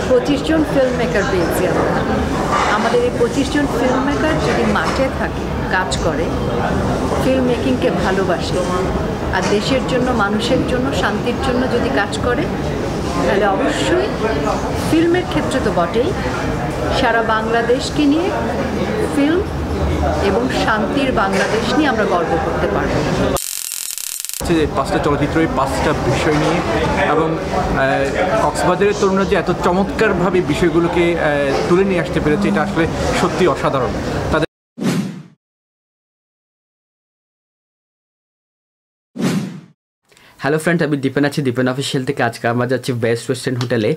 25 জন film maker পেয়েছি আমরা। আমাদের এই 25 জন ফিল্ম মেকার যদি মাঠে থাকে, কাজ করে, ফিল্ম মেকিংকে ভালোবাসে আর দেশের জন্য, মানুষের জন্য, শান্তির জন্য যদি কাজ করে, তাহলে অবশ্যই ফিল্মের ক্ষেত্রে তো বটেই, সারা বাংলাদেশকে নিয়ে ফিল্ম এবং শান্তির বাংলাদেশ নিয়ে আমরা গর্ব করতে পারব। 5টা চলচ্চিত্র, 5টা বিষয় নিয়ে, এবং কক্সবাজারের তরুণরা যে এত চমৎকারভাবে বিষয়গুলোকে তুলে নিয়ে আসতে পেরেছে, এটা আসলে সত্যি অসাধারণ। তাদের হ্যালো ফ্রেন্ড, আমি দীপেন আছি দীপেন অফিসিয়াল থেকে। আজকে আমরা যাচ্ছি বেস্ট ওয়েস্টার্ন হোটেলে।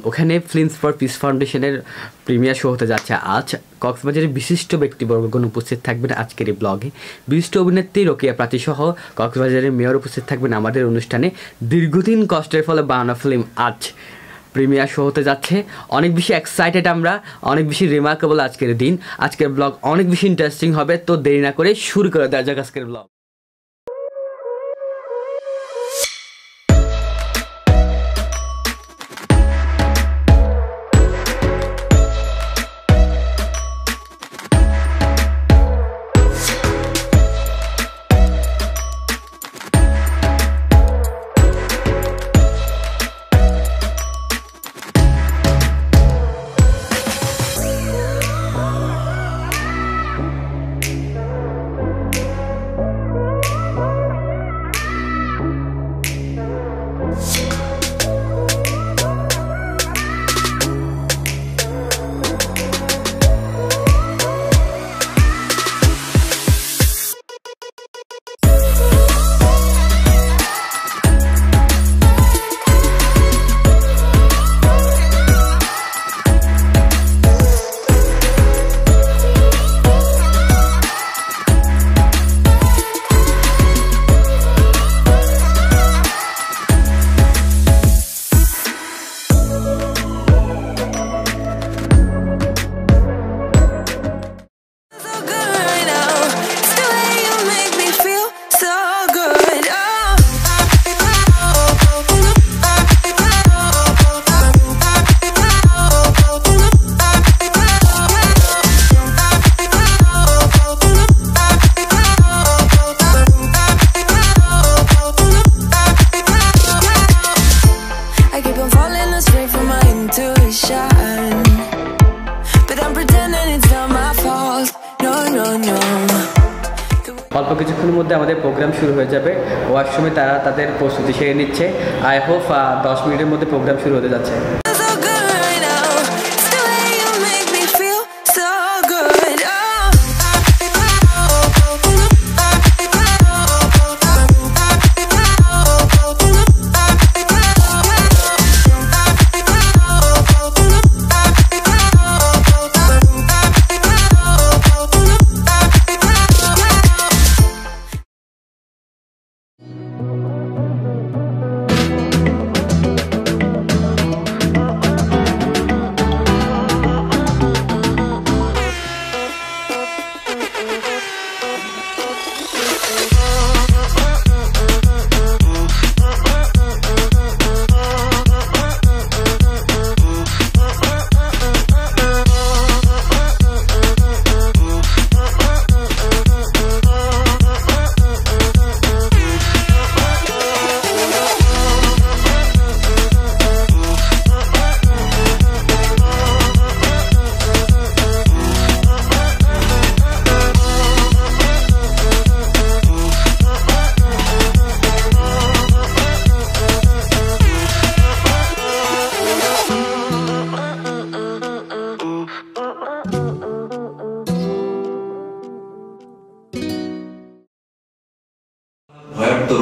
ওখানে ফিল্মস ফর পিস ফাউন্ডেশনের প্রিমিয়ার শো হতে যাচ্ছে আজ। কক্সবাজারের বিশিষ্ট ব্যক্তিবর্গগণ উপস্থিত থাকবেন আজকের এই ব্লগে। বিশিষ্ট অভিনেত্রী রোকেয়া প্রাচীসহ কক্সবাজারের মেয়র উপস্থিত থাকবেন আমাদের অনুষ্ঠানে। দীর্ঘদিন কষ্টের ফলে বানানো ফিল্ম আজ প্রিমিয়ার শো হতে যাচ্ছে। অনেক বেশি এক্সাইটেড আমরা, অনেক বেশি রিমার্কেবল আজকের দিন। আজকের ব্লগ অনেক বেশি ইন্টারেস্টিং হবে, তো দেরি না করে শুরু করে দেওয়া যাক আজকের ব্লগ। অল্প কিছুক্ষণের মধ্যে আমাদের প্রোগ্রাম শুরু হয়ে যাবে। ওয়াশরুমে তারা তাদের প্রস্তুতি সেরে নিচ্ছে। আই হোপ 10 মিনিটের মধ্যে প্রোগ্রাম শুরু হতে যাচ্ছে।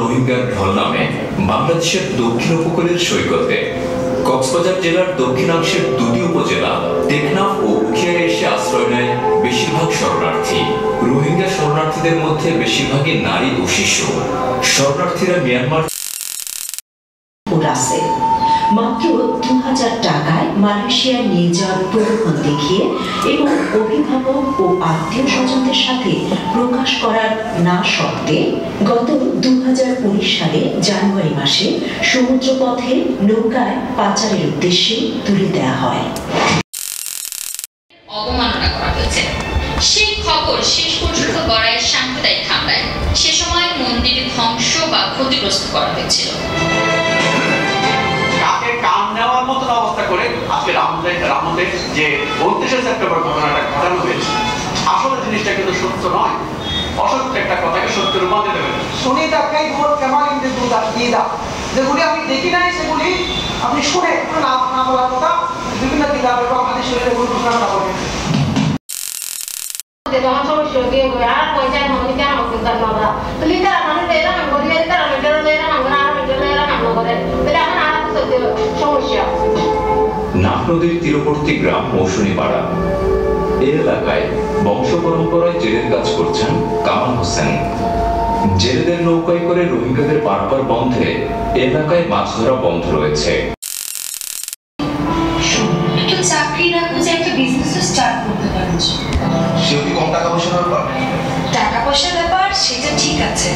রোহিঙ্গার ঢল নামে বাংলাদেশের দক্ষিণ উপকূলের সৈকতে কক্সবাজার জেলার দক্ষিণাংশের দুটি উপজেলা টেকনাফ ও উখিয়ায় এসে আশ্রয় নেয় বেশিরভাগ শরণার্থী। রোহিঙ্গা শরণার্থীদের মধ্যে বেশিরভাগই নারী ও শিশু। শরণার্থীরা মিয়ানমার মাত্র 2000 টাকায় মালয়েশিয়া নিয়ে যাওয়ার প্রলোভন দেখিয়ে এবং অভিভাবক ও আত্মীয় স্বজনদের সাথে প্রকাশ করার না সত্ত্বে গত 2019 সালে জানুয়ারি মাসে সমুদ্রপথে নৌকায় পাচারের উদ্দেশ্যে তুলে দেওয়া হয়। অবমাননা করা হয়েছে সেই খবর শেষ পর্যন্ত গড়ায় সাম্প্রদায়িক হামলায়। সে সময় মন্দির ধ্বংস বা ক্ষতিগ্রস্ত করা হয়েছিল। কান নেওয়ার মতন অবস্থা করে আজকে রামদের যে 29 সেপ্টেম্বর ঘটনাটা ঘটানো হয়েছে, আসলে জিনিসটা কিন্তু সত্য নয়, অসত্য একটা কথাকে সত্য রূপান্তরিত হবে। শুনি তাকাই ভোট কেমন কিন্তু দাঁড়িয়ে যেগুলি আমি দেখি নাই সেগুলি আপনি শুনে না বলার কথা বিভিন্ন কিতাব এবং আমাদের শরীরে ঘোষণা করা হবে। যখন সমস্যা দিয়ে গো আর পয়সা মনে কেন করতে না তো লিটার মানে এরা আমি বলি লিটার আমি এরা আমি আর আমি এরা কাম করে তাহলে এখন আর সত্যি সমস্যা। নাফ নদীর তীরবর্তী গ্রাম মৌসুমীপাড়া। এই এলাকায় বংশ পরম্পরায় জেলের কাজ করছেন কামাল হোসেন। জেলেদের নৌকায় করে রোহিঙ্গাদের পারাপার বন্ধে এলাকায় মাছ ধরা বন্ধ রয়েছে। চাকরি না খুঁজে একটা বিজনেস স্টার্ট করতে পারিস। সেও কি কম টাকা পয়সার ব্যাপার? টাকা পয়সার ব্যাপার সেটা ঠিক আছে,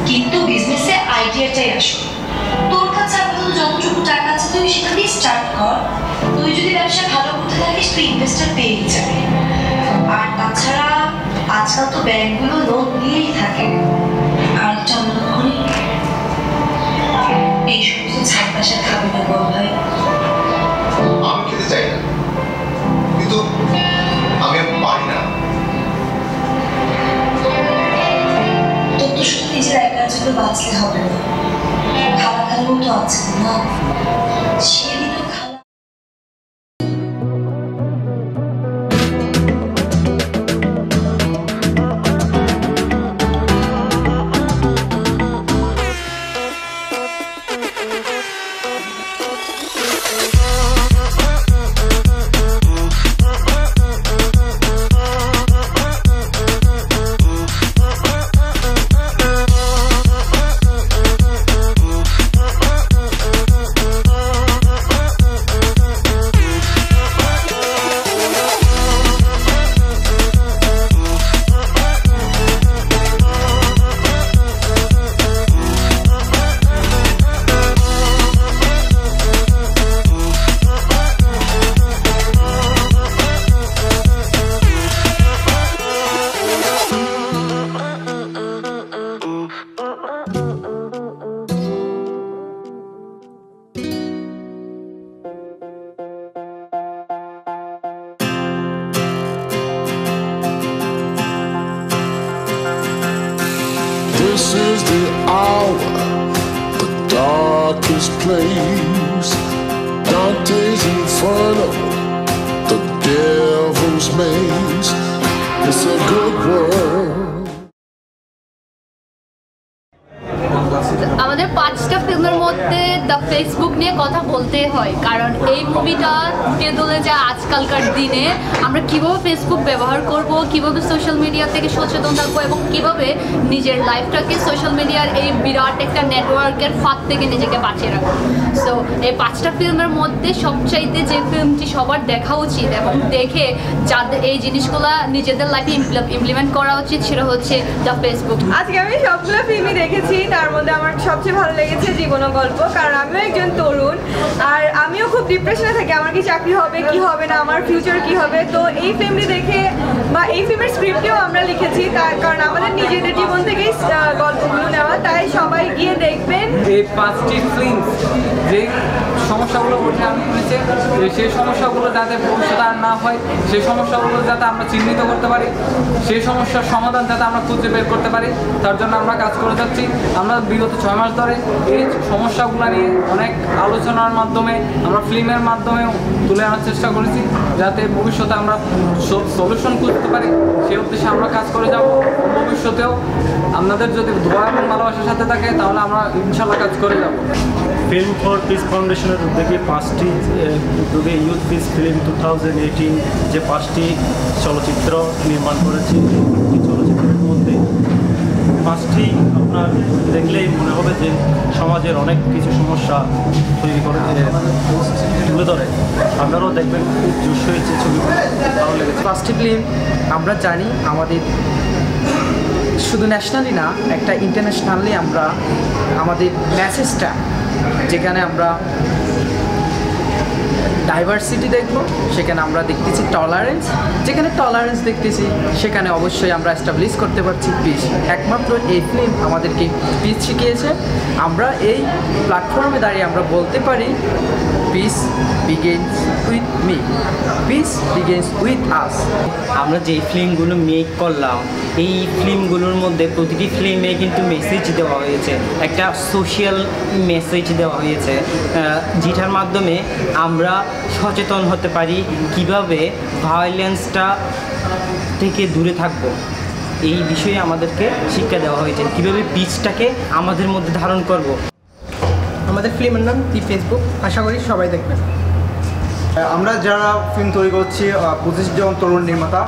কিন্তু বিজনেসে আইডিয়াটাই আসল। তোর কাছে আপাতত যতটুকু টাকা আছে তুই সেটা দিয়ে স্টার্ট কর। তুই যদি ব্যবসা ভালো করতে থাকিস তুই ইনভেস্টর পেয়েই যাবি। আর তাছাড়া আজকাল তো ব্যাংকগুলো লোন দিয়েই থাকে। আর একটা অন্য করি এই সমস্ত ছাড়পাশা খাবি না বল ভাই। আমি খেতে চাই না, কিন্তু আমি পারি না। তোর তো শুধু নিজের একার জন্য বাঁচলে হবে না, খাওয়া খাওয়ার মতো আছে না, সেদিনও খাওয়া। This is the hour, the darkest place. Dante's Inferno, the devil's maze. It's a good world. আমাদের 5টা ফিল্মের মধ্যে দ্য ফেসবুক নিয়ে কথা বলতে হয়, কারণ এই মুভিটা ফুটিয়ে তোলে যে আজকালকার দিনে আমরা কিভাবে ফেসবুক ব্যবহার করব, কিভাবে সোশ্যাল মিডিয়া থেকে সচেতন থাকবো এবং কিভাবে নিজের লাইফটাকে সোশ্যাল মিডিয়ার এই বিরাট একটা নেটওয়ার্কের ফাঁদ থেকে নিজেকে বাঁচিয়ে রাখবো। সো এই 5টা ফিল্মের মধ্যে সবচাইতে যে ফিল্মটি সবার দেখা উচিত এবং দেখে যাদের এই জিনিসগুলো নিজেদের লাইফে ইমপ্লিমেন্ট করা উচিত সেটা হচ্ছে দ্য ফেসবুক। আজকে আমি সবগুলো ফিল্মই দেখেছি, তার মধ্যে আমার সবচেয়ে ভালো লেগেছে জীবন ও গল্প, কারণ আমিও একজন তরুণ আর আমিও খুব ডিপ্রেশনে থাকি আমার কি চাকরি হবে কি হবে না, আমার ফিউচার কি হবে। তো এই ফিল্মটি দেখে বা এই ফিল্মের স্ক্রিপ্টটিও আমরা লিখেছি, তার কারণ আমাদের নিজেদের জীবন থেকেই গল্পগুলো নেওয়া, তাই সবাই গিয়ে দেখবেন। এই 5টি ফিল্ম যে সমস্যাগুলো উঠে আনছে সেই সমস্যাগুলো যাতে ভবিষ্যতে আর না হয়, সেই সমস্যাগুলো যাতে আমরা চিহ্নিত করতে পারি, সেই সমস্যার সমাধান যাতে আমরা খুঁজে বের করতে পারি, তার জন্য আমরা কাজ করে যাচ্ছি। আমরা বিগত 6 মাস ধরে এই সমস্যাগুলো নিয়ে অনেক আলোচনার মাধ্যমে আমরা ফিল্মের মাধ্যমে তুলে আনার চেষ্টা করেছি, যাতে ভবিষ্যতে আমরা সলিউশন খুঁজতে পারি। সেই উদ্দেশ্যে আমরা কাজ করে যাব। ভবিষ্যতেও আপনাদের যদি দোয়া এবং ভালোবাসার সাথে থাকে তাহলে আমরা ইনশাল্লাহ কাজ করে যাব। ফিল্ম ফর পিস ফাউন্ডেশনের উদ্যোগে 5টি উদ্যোগে ইউথ পিস ফিল্ম 2018 যে 5টি চলচ্চিত্র নির্মাণ করেছি, এই চলচ্চিত্রের মধ্যে পাঁচটি আপনার দেখলেই মনে হবে যে সমাজের অনেক কিছু সমস্যা তৈরি করে তুলে ধরে। আপনারাও দেখবেন খুব জোশ হয়েছে, ছবিগুলো ভালো লেগেছে। পাঁচটি ফিল্ম আমরা জানি আমাদের শুধু ন্যাশনালি না, একটা ইন্টারন্যাশনালি আমরা আমাদের মেসেজটা, যেখানে আমরা ডাইভার্সিটি দেখব, সেখানে আমরা দেখতেছি টলারেন্স, যেখানে টলারেন্স দেখতেছি সেখানে অবশ্যই আমরা এস্টাবলিশ করতে পারছি পিস। একমাত্র এই ফিল্ম আমাদেরকে পিস শিখিয়েছে। আমরা এই প্ল্যাটফর্মে দাঁড়িয়ে আমরা বলতে পারি piece begins with me, piece begins with us. আমরা যেই ফিল্মগুলো মেক করলাম, এই ফিল্মগুলোর মধ্যে প্রতিটি ফিল্মে কিন্তু মেসেজ দেওয়া হয়েছে, একটা সোশ্যাল মেসেজ দেওয়া হয়েছে, যেটার মাধ্যমে আমরা সচেতন হতে পারি কিভাবে ভায়োলেন্সটা থেকে দূরে থাকব। এই বিষয়ে আমাদেরকে শিক্ষা দেওয়া হয়েছে, কিভাবে পিচটাকে আমাদের মধ্যে ধারণ করব। আমাদের ফিল্মের নাম দি ফেসবুক, আশা করি সবাই দেখবেন। আমরা যারা ফিল্ম তৈরি করছি 25 জন তরুণ নির্মাতা,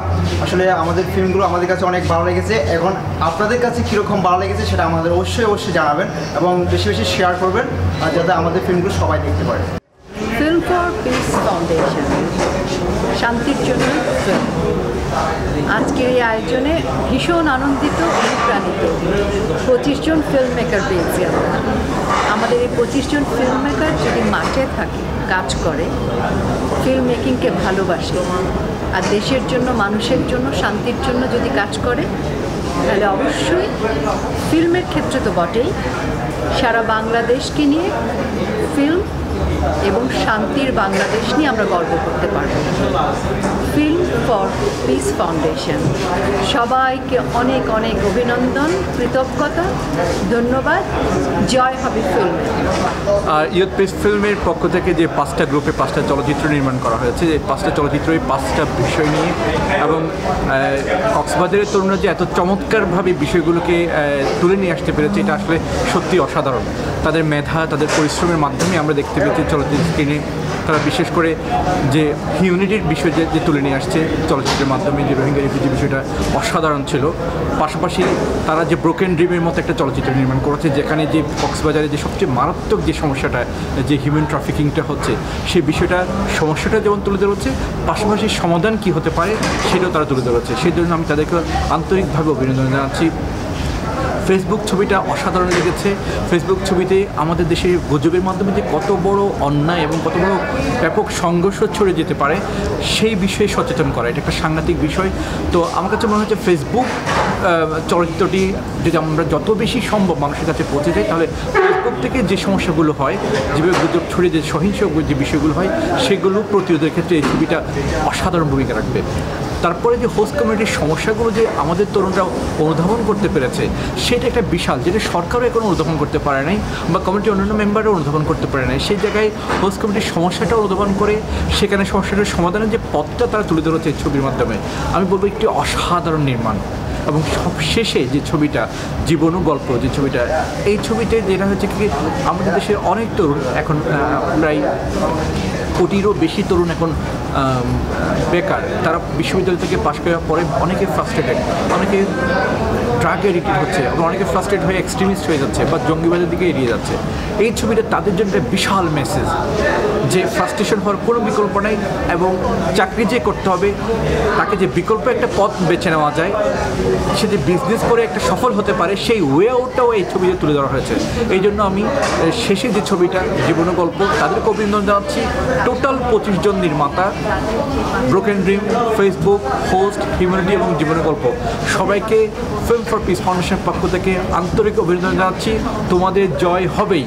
আসলে আমাদের ফিল্মগুলো আমাদের কাছে অনেক ভালো লেগেছে। এখন আপনাদের কাছে কীরকম ভালো লেগেছে সেটা আমাদের অবশ্যই জানাবেন এবং বেশি বেশি শেয়ার করবেন, যাতে আমাদের ফিল্মগুলো সবাই দেখতে পারে। ফিল্ম ফর পিস ফাউন্ডেশন, শান্তির জন্য ফিল্ম। আজকের এই আয়োজনে ভীষণ আনন্দিত, অনুপ্রাণিত। 25 জন ফিল্ম মেকার পেয়েছি আমরা। আমাদের এই 25 জন ফিল্ম মেকার যদি মাঠে থাকে, কাজ করে, ফিল্ম মেকিংকে ভালোবাসে, আর দেশের জন্য, মানুষের জন্য, শান্তির জন্য যদি কাজ করে, তাহলে অবশ্যই ফিল্মের ক্ষেত্রে তো বটেই, সারা বাংলাদেশকে নিয়ে ফিল্ম এবং শান্তির বাংলাদেশ নিয়ে আমরা গর্ব করতে পারব। ফিল্ম ফর পিস ফাউন্ডেশন সবাইকে অনেক অনেক অভিনন্দন, কৃতজ্ঞতা, ধন্যবাদ। জয় হবে ফিল্মে। ইয়ুথ পিস ফিল্মের পক্ষ থেকে যে 5টা গ্রুপে 5টা চলচ্চিত্র নির্মাণ করা হয়েছে, এই 5টা চলচ্চিত্রই 5টা বিষয় নিয়ে, এবং কক্সবাজারের তরুণরা যে এত চমৎকারভাবে বিষয়গুলোকে তুলে নিয়ে আসতে পেরেছে, এটা আসলে সত্যি অসাধারণ। তাদের মেধা, তাদের পরিশ্রমের মাধ্যমে আমরা দেখতে পেয়েছি চলচ্চিত্র স্ক্রিনে তারা বিশেষ করে যে হিউম্যানিটির বিষয় যে তুলে নিয়ে আসছে চলচ্চিত্রের মাধ্যমে, যে রোহিঙ্গা রিফিউজি বিষয়টা অসাধারণ ছিল। পাশাপাশি তারা যে ব্রোকেন ড্রিমের মতো একটা চলচ্চিত্র নির্মাণ করেছে, যেখানে যে কক্সবাজারে যে সবচেয়ে মারাত্মক যে সমস্যাটা, যে হিউম্যান ট্রাফিকিংটা হচ্ছে, সেই সমস্যাটা যেমন তুলে ধরেছে, পাশাপাশি সমাধান কী হতে পারে সেটাও তারা তুলে ধরেছে। সেই জন্য আমি তাদেরকে আন্তরিকভাবে অভিনন্দন জানাচ্ছি। ফেসবুক ছবিটা অসাধারণ লেগেছে। ফেসবুক ছবিতে আমাদের দেশে গুজবের মাধ্যমে যে কত বড় অন্যায় এবং কত বড় ব্যাপক সংঘর্ষ ছড়িয়ে যেতে পারে সেই বিষয়ে সচেতন করা, এটা একটা সাংঘাতিক বিষয়। তো আমার কাছে মনে হচ্ছে ফেসবুক চলচ্চিত্রটি যদি আমরা যত বেশি সম্ভব মানুষের কাছে পৌঁছে যাই, তাহলে ফেসবুক থেকে যে সমস্যাগুলো হয়, যেভাবে গুজব ছড়িয়ে যে সহিংস যে বিষয়গুলো হয়, সেগুলো প্রতিরোধের ক্ষেত্রে এই ছবিটা অসাধারণ ভূমিকা রাখবে। তারপরে যে হোস্ট কমিউনিটির সমস্যাগুলো যে আমাদের তরুণরা অনুধাবন করতে পেরেছে, সেটা একটা বিশাল, যেটা সরকারও এখন অনুধাবন করতে পারে নাই বা কমিটির অন্যান্য মেম্বারও অনুধাবন করতে পারে নাই। সেই জায়গায় হোস্ট কমিটির সমস্যাটা অনুধাবন করে সেখানে সমস্যাটার সমাধানের যে পথটা তারা তুলে ধরেছে এই ছবির মাধ্যমে, আমি বলবো একটি অসাধারণ নির্মাণ। এবং সবশেষে যে ছবিটা, জীবন ও গল্প যে ছবিটা, এই ছবিতে যেটা হচ্ছে কি, আমাদের দেশের অনেক তরুণ এখন প্রায় কোটিরও বেশি তরুণ এখন বেকার। তারা বিশ্ববিদ্যালয় থেকে পাশ করার পরে অনেকে ফ্রাস্ট্রেটেড, অনেকে ড্রাগ এডিক্টেড হচ্ছে, আবার অনেকে ফ্রাস্ট্রেট হয়ে এক্সট্রিমিস্ট হয়ে যাচ্ছে বা জঙ্গিবাদের দিকে এড়িয়ে যাচ্ছে। এই ছবিটা তাদের জন্য একটা বিশাল মেসেজ যে ফ্রাস্ট্রেশন হওয়ার কোনো বিকল্প নেই, এবং চাকরি যে করতে হবে তাকে যে বিকল্প একটা পথ বেছে নেওয়া যায়, সে যে বিজনেস করে একটা সফল হতে পারে, সেই ওয়ে আউটটাও এই ছবিতে তুলে ধরা হয়েছে। এই জন্য আমি শেষে যে ছবিটা, জীবন গল্প, তাদেরকে অভিনন্দন জানাচ্ছি। টোটাল 25 জন নির্মাতা, broken dream, Facebook, host, humanity এবং জীবনের গল্প, সবাইকে ফিল্ম ফর পিস ফাউন্ডেশনের পক্ষ থেকে আন্তরিক অভিনন্দন জানাচ্ছি। তোমাদের জয় হবেই।